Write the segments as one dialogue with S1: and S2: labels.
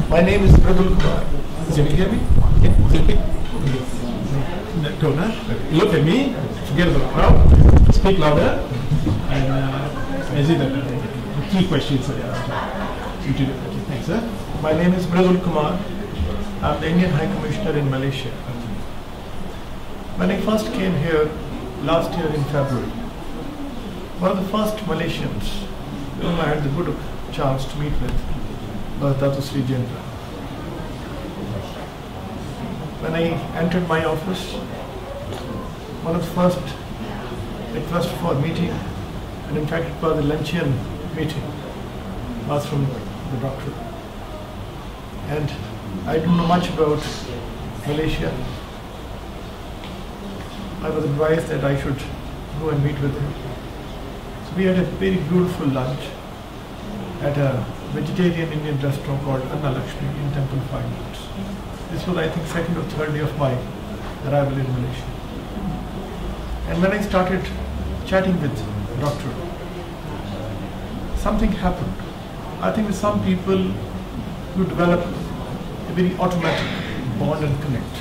S1: My name is Mridul Kumar. Can you hear me? Go now. Look at me. Forget about the crowd. Speak louder. And I see that the key questions are thanks, sir. My name is Mridul Kumar. I'm the Indian High Commissioner in Malaysia. When I first came here last year in February, one of the first Malaysians whom I had the good chance to meet with was Dato Sri Jendra. When I entered my office, one of the first requests for meeting, and in fact it was a luncheon meeting, was from the doctor. And I don't know much about Malaysia. I was advised that I should go and meet with him. So we had a very beautiful lunch at a vegetarian Indian restaurant called Anna Lakshmi in Temple 5 Minutes. This was, I think, second or third day of my arrival in Malaysia. And when I started chatting with the doctor, something happened. I think with some people, you develop a very automatic bond and connect.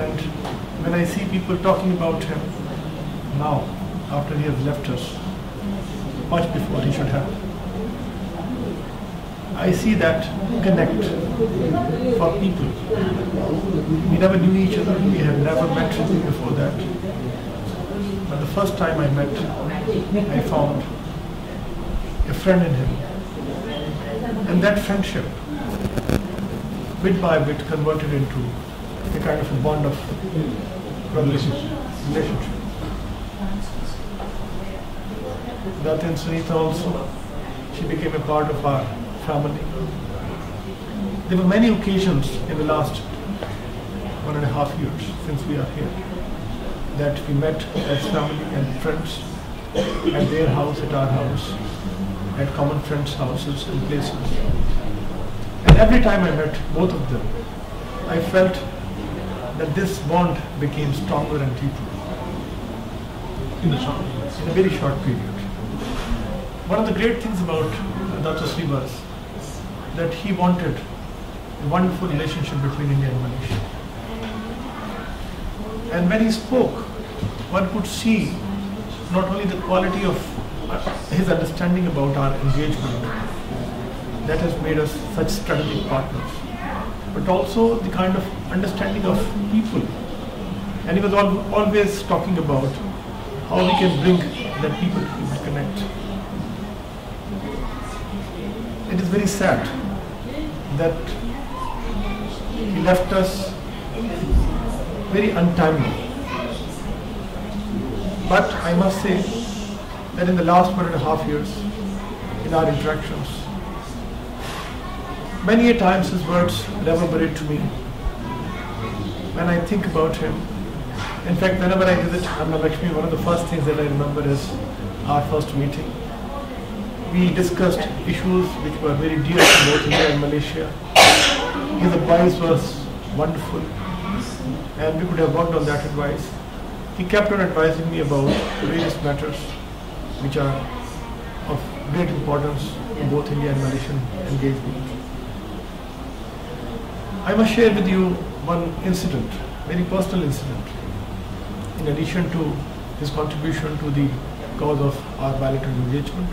S1: And when I see people talking about him now, after he has left us, much before he should have, I see that connect for people. We never knew each other, we had never met before that. But the first time I met, I found a friend in him. And that friendship, bit by bit, converted into a kind of a bond of relationship. That and Sunita also, she became a part of our family. There were many occasions in the last 1.5 years since we are here that we met as family and friends at their house, at our house, at common friends' houses and places. And every time I met both of them, I felt that this bond became stronger and deeper in a very short period. One of the great things about Dato Sri was that he wanted a wonderful relationship between India and Malaysia. And when he spoke, one could see not only the quality of his understanding about our engagement that has made us such strategic partners, but also the kind of understanding of people. And he was always talking about how we can bring that people to connect. It is very sad that he left us very untimely. But I must say that in the last 1.5 years, in our interactions, many a times his words reverberate to me when I think about him. In fact, whenever I visit Anna Lakshmi, one of the first things that I remember is our first meeting. We discussed issues which were very dear to both India and Malaysia. His advice was wonderful, and we could have worked on that advice. He kept on advising me about various matters which are of great importance in both India and Malaysian engagement. I must share with you one incident, very personal incident, in addition to his contribution to the cause of our bilateral engagement.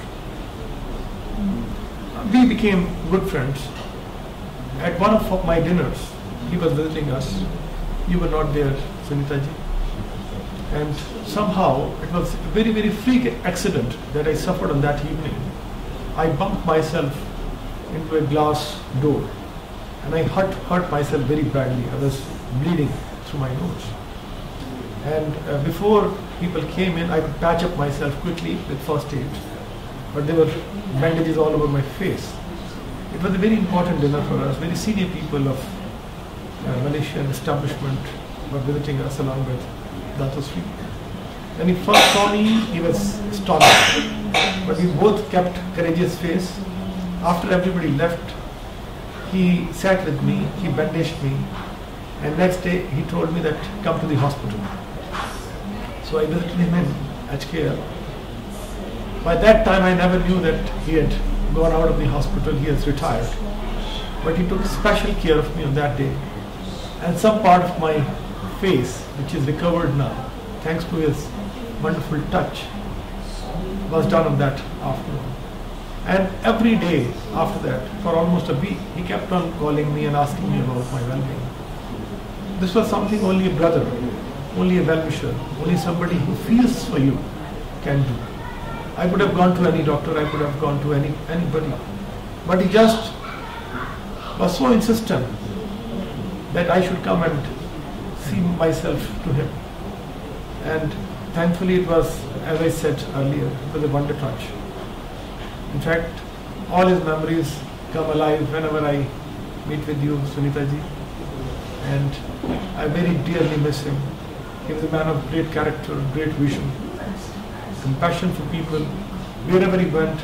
S1: We became good friends. At one of my dinners, he was visiting us. You were not there, Sunita ji. And somehow, it was a very, very freak accident that I suffered on that evening. I bumped myself into a glass door and I hurt myself very badly. I was bleeding through my nose. And before people came in, I could patch up myself quickly with first aid. But there were bandages all over my face. It was a very important dinner for us. Very senior people of Malaysian establishment were visiting us along with Dato Sri. When he first saw me, he was astonished. But we both kept courageous face. After everybody left, he sat with me, he bandaged me, and next day he told me that come to the hospital. So I visited him in HKL. By that time I never knew that he had gone out of the hospital, he has retired. but he took special care of me on that day. And some part of my face, which is recovered now, thanks to his wonderful touch, was done on that afternoon. And every day after that, for almost a week, he kept on calling me and asking me about my well-being. This was something only a brother, only a well-wisher, only somebody who feels for you can do. I could have gone to any doctor, I could have gone to anybody, but he just was so insistent that I should come and see myself to him. And thankfully it was, as I said earlier, it was a wonder touch. In fact, all his memories come alive whenever I meet with you, Sunita ji, and I very dearly miss him. He was a man of great character, great vision, compassion for people. Wherever he went,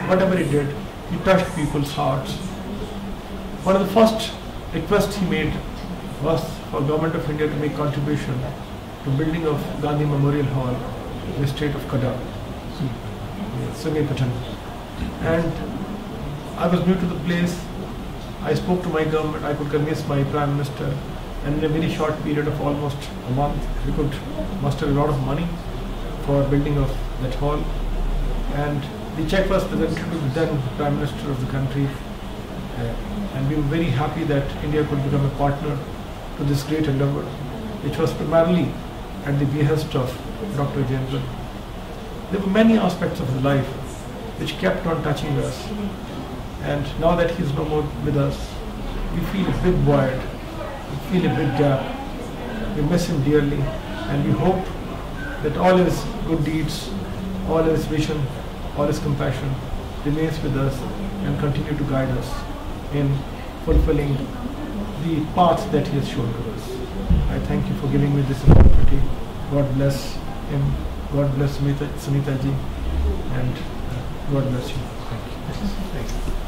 S1: whatever he did, he touched people's hearts. One of the first requests he made was for Government of India to make contribution to building of Gandhi Memorial Hall in the state of Kada, Sungai. And I was new to the place. I spoke to my government, I could convince my Prime Minister, and in a very short period of almost a month, we could muster a lot of money for building of that hall. And the check was presented to the then Prime Minister of the country, and we were very happy that India could become a partner to this great endeavor, which was primarily at the behest of Dr. Jendran. There were many aspects of his life which kept on touching us, and now that he is no more with us, we feel a big void, we feel a big gap. We miss him dearly, and we hope that all his good deeds, all his vision, all his compassion remains with us and continue to guide us in fulfilling the path that he has shown to us. I thank you for giving me this opportunity. God bless him, God bless Sunita ji, and God bless you. Thank you. Thanks.